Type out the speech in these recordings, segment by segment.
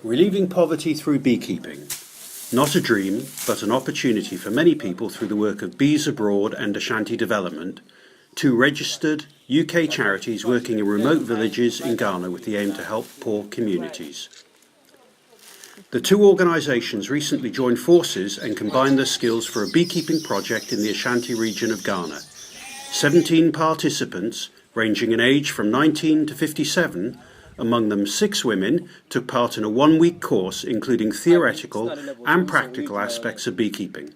Relieving poverty through beekeeping. Not a dream, but an opportunity for many people through the work of Bees Abroad and Ashanti Development, two registered UK charities working in remote villages in Ghana with the aim to help poor communities. The two organisations recently joined forces and combined their skills for a beekeeping project in the Ashanti region of Ghana. 17 participants, ranging in age from 19 to 57, among them 6 women, took part in a one-week course including theoretical and practical aspects of beekeeping.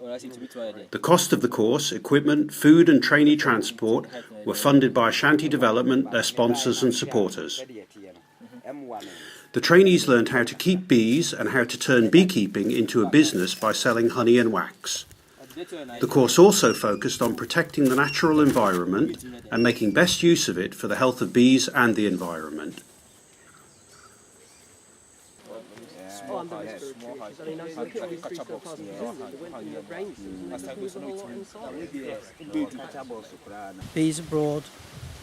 The cost of the course, equipment, food and trainee transport were funded by Ashanti Development, their sponsors and supporters. The trainees learned how to keep bees and how to turn beekeeping into a business by selling honey and wax. The course also focused on protecting the natural environment and making best use of it for the health of bees and the environment. Bees Abroad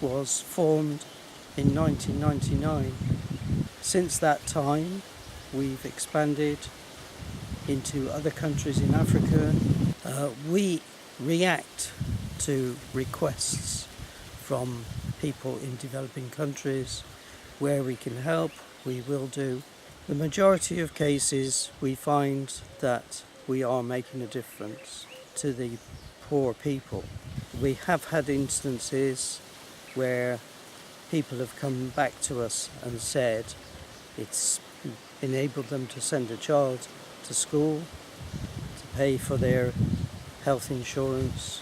was formed in 1999. Since that time, we've expanded into other countries in Africa. We react to requests from people in developing countries. Where we can help, we will do. The majority of cases, we find that we are making a difference to the poor people. We have had instances where people have come back to us and said it's enabled them to send a child to school, to pay for their health insurance,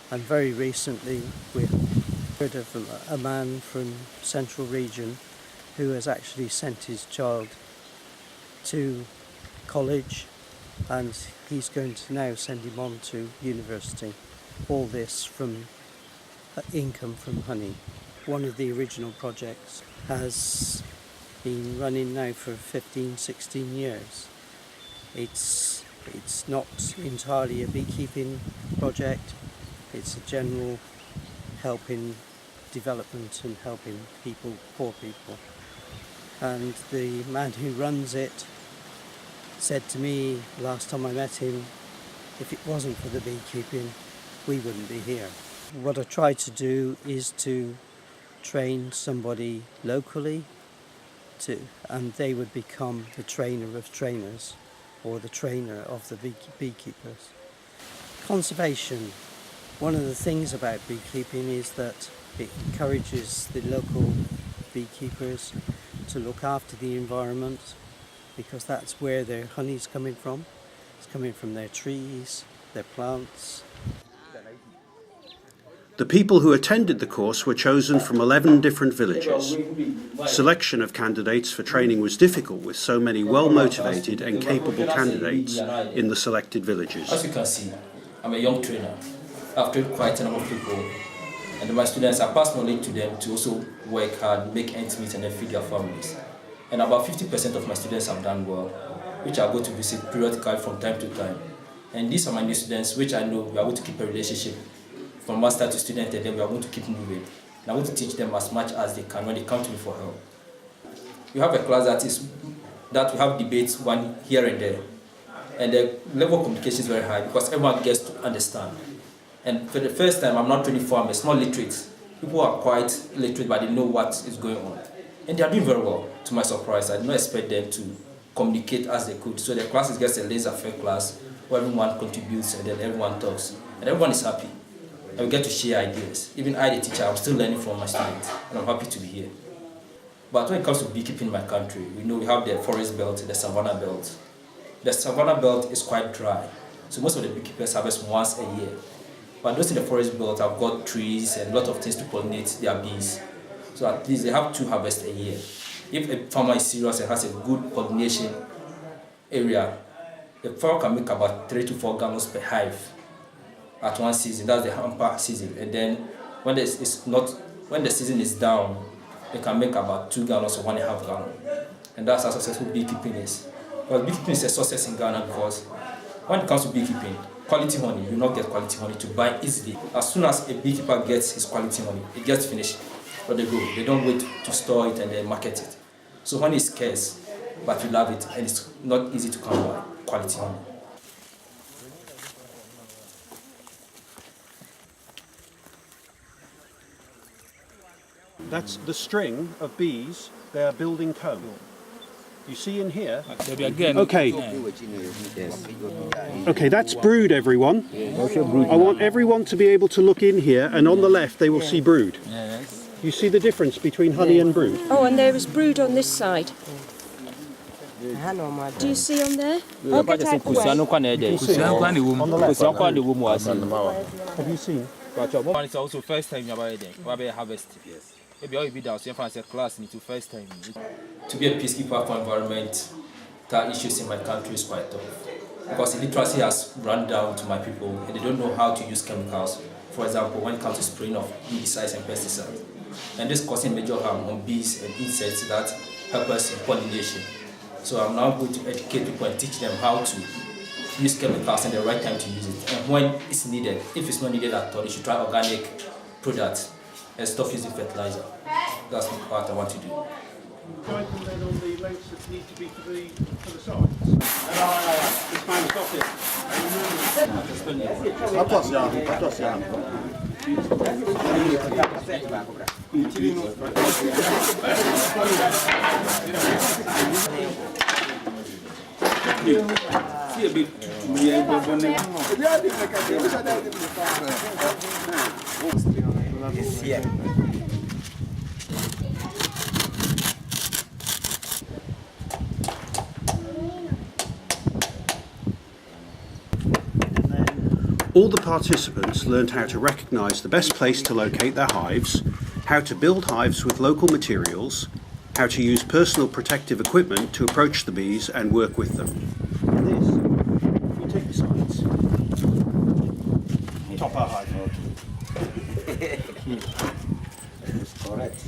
and very recently we heard of a man from Central Region who has actually sent his child to college, and he's going to now send him on to university. All this from income from honey. One of the original projects has been running now for 15-16 years. It's not entirely a beekeeping project, it's a general helping development and helping people, poor people. And the man who runs it said to me last time I met him, if it wasn't for the beekeeping, we wouldn't be here. What I try to do is to train somebody locally and they would become the trainer of trainers or the trainer of the beekeepers. Conservation. One of the things about beekeeping is that it encourages the local beekeepers to look after the environment, because that's where their honey's coming from. It's coming from their trees, their plants. The people who attended the course were chosen from 11 different villages. Selection of candidates for training was difficult with so many well-motivated and capable candidates in the selected villages. As you can see, I'm a young trainer. I've trained quite a number of people, and my students, I pass knowledge to them to also work hard, make ends meet, and then feed their families. And about 50% of my students have done well, which I go to visit periodically from time to time. And these are my new students, which I know we are going to keep a relationship from master to student, and then we are going to keep moving. And I'm going to teach them as much as they can when they come to me for help. We have a class that we have debates one here and there. And the level of communication is very high because everyone gets to understand. And for the first time, I'm not 24, I'm not literate. People are quite literate, but they know what is going on. And they are doing very well, to my surprise. I did not expect them to communicate as they could. So the class is just a laissez-faire class where everyone contributes and then everyone talks. And everyone is happy. And we get to share ideas. Even I, the teacher, I'm still learning from my students. And I'm happy to be here. But when it comes to beekeeping in my country, we know we have the forest belt, the savanna belt. The savanna belt is quite dry. So most of the beekeepers harvest once a year. But those in the forest belt have got trees and a lot of things to pollinate their bees. So at least they have 2 harvests a year. If a farmer is serious and has a good pollination area, the farmer can make about 3 to 4 gallons per hive at one season. That's the hamper season. And then when the season is down, they can make about 2 gallons or 1.5 gallons. And that's how successful beekeeping is. But beekeeping is a success in Ghana because when it comes to beekeeping, quality honey, you will not get quality honey to buy easily. As soon as a beekeeper gets his quality honey, it gets finished. But they go. They don't wait to store it and then market it. So honey is scarce. but we love it, and it's not easy to come by quality honey. That's the string of bees they are building comb. You see in here? Okay. Okay, that's brood, everyone. I want everyone to be able to look in here, and on the left they will see brood. You see the difference between honey and brood? Oh, and there is brood on this side. Do you see on there? I'll get out the way. On the left. Have you seen? It's also first time you're harvest. Yes. Maybe all you be down, so you find a class into first time. To be a peacekeeper for environment, that issues in my country is quite tough. Because illiteracy has run down to my people and they don't know how to use chemicals. For example, when it comes to spraying of herbicides and pesticides. And this causing major harm on bees and insects that help us in pollination. So I'm now going to educate people and teach them how to use chemicals and the right time to use it. And when it's needed, if it's not needed at all, you should try organic products and stop using fertilizer. That's what I want to do. Guide them then on the lengths that need to be for the sides. This man's got All the participants learned how to recognise the best place to locate their hives, how to build hives with local materials, how to use personal protective equipment to approach the bees and work with them. This, you take the sides. Top our hive. Correct.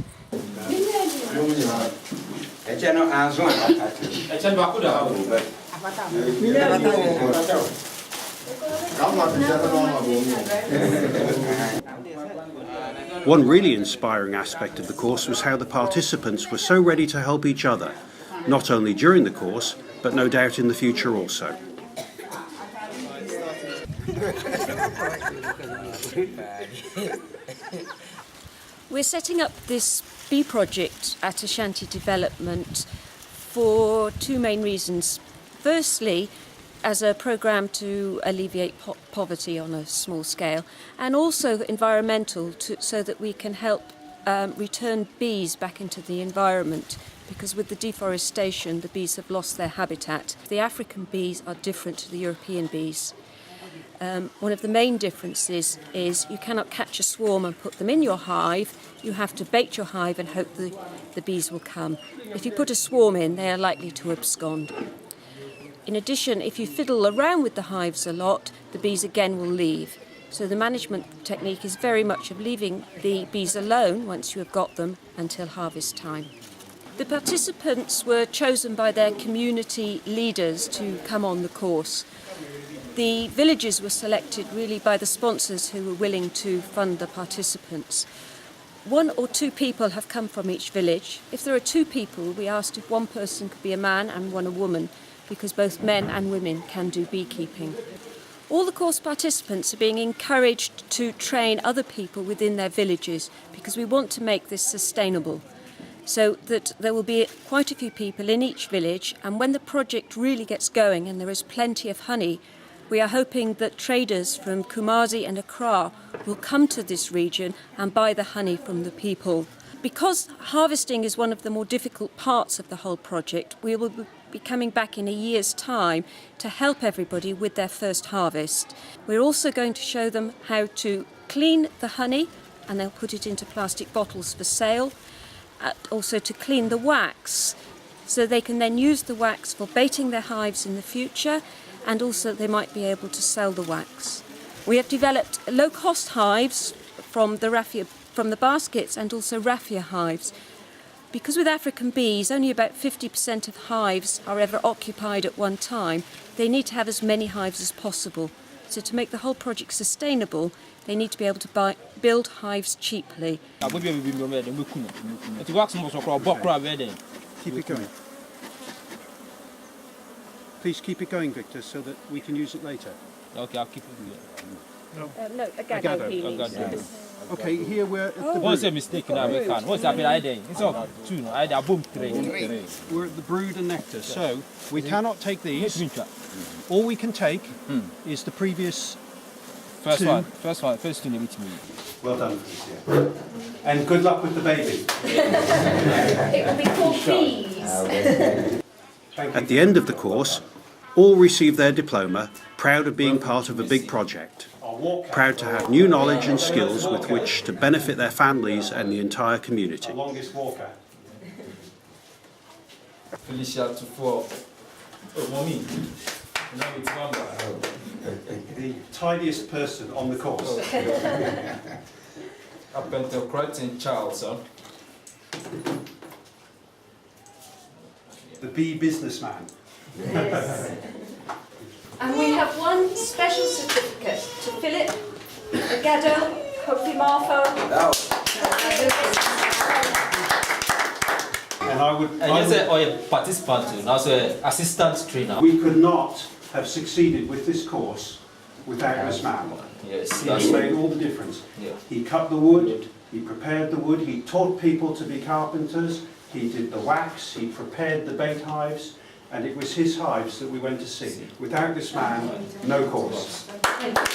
One really inspiring aspect of the course was how the participants were so ready to help each other, not only during the course, but no doubt in the future also. We're setting up this bee project at Ashanti Development for two main reasons. Firstly, as a programme to alleviate poverty on a small scale, and also environmental, so that we can help return bees back into the environment, because with the deforestation the bees have lost their habitat. The African bees are different to the European bees. One of the main differences is you cannot catch a swarm and put them in your hive. You have to bait your hive and hope the bees will come. If you put a swarm in, they are likely to abscond. In addition, if you fiddle around with the hives a lot, the bees again will leave. So the management technique is very much of leaving the bees alone once you have got them until harvest time. The participants were chosen by their community leaders to come on the course. The villages were selected really by the sponsors who were willing to fund the participants. 1 or 2 people have come from each village. If there are 2 people, we asked if one person could be a man and one a woman, because both men and women can do beekeeping. All the course participants are being encouraged to train other people within their villages, because we want to make this sustainable, so that there will be quite a few people in each village, and when the project really gets going and there is plenty of honey, we are hoping that traders from Kumasi and Accra will come to this region and buy the honey from the people. Because harvesting is one of the more difficult parts of the whole project, we will be coming back in a year's time to help everybody with their first harvest. We're also going to show them how to clean the honey, and they'll put it into plastic bottles for sale. Also to clean the wax, so they can then use the wax for baiting their hives in the future, and also they might be able to sell the wax. We have developed low-cost hives from the baskets, and also raffia hives. Because with African bees, only about 50% of hives are ever occupied at one time, they need to have as many hives as possible. So to make the whole project sustainable, they need to be able to build hives cheaply. Keep it coming. please keep it going, Victor, so that we can use it later. Okay, I'll keep it here. No, a Gado. gado peeling. Gado. Okay, here we're at the What's a brood. mistake now? We can. What's happening? I did. It's all two. No, I did. Boom, three. We're at the brood and nectar. So we cannot take these. All we can take is the previous First two. one. First two. Never to me. Well done, Felicia. And good luck with the baby. It will be called bees. At the end of the course, all receive their diploma, proud of being part of a big project, proud to have new knowledge and skills with which to benefit their families and the entire community. Longest walker. Felicia to 4. Oh, mommy. Now it's Mamba. The tidiest person on the course. A Pentecrotin child, son. The bee businessman. And we have one special certificate to Philip, Gado, hopefully Martha. And I would, And you say, oh, a participant too. Now, so assistant trainer. we could not have succeeded with this course without this man. Yes, He that's has right. made all the difference. Yeah. He cut the wood, he prepared the wood, he taught people to be carpenters, he did the wax, he prepared the bait hives, and it was his hives that we went to see. Without this man, no course. Thank you.